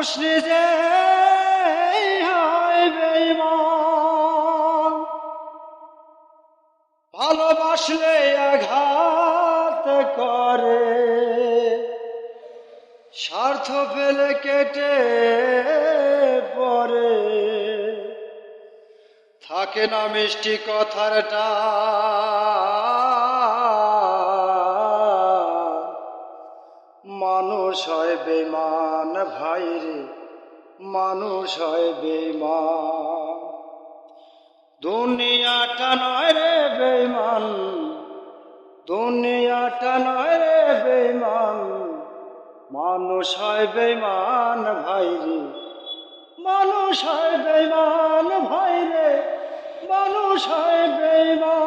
মানুষ নিজে হয় বেঈমান, ভালোবাসলে আঘাত করে, স্বার্থ ফেলে কেটে পড়ে, থাকে না মিষ্টি কথার টান। মানুষ হয় বেঈমান ভাইরে, মানুষ হয় বেঈমান। দুনিয়াটা নয় রে বেঈমান, দুনিয়াটা নয় রে বেঈমান, মানুষ হয় বেঈমান ভাইরে, মানুষ হয় বেঈমান ভাইরে, মানুষ হয় বেঈমান।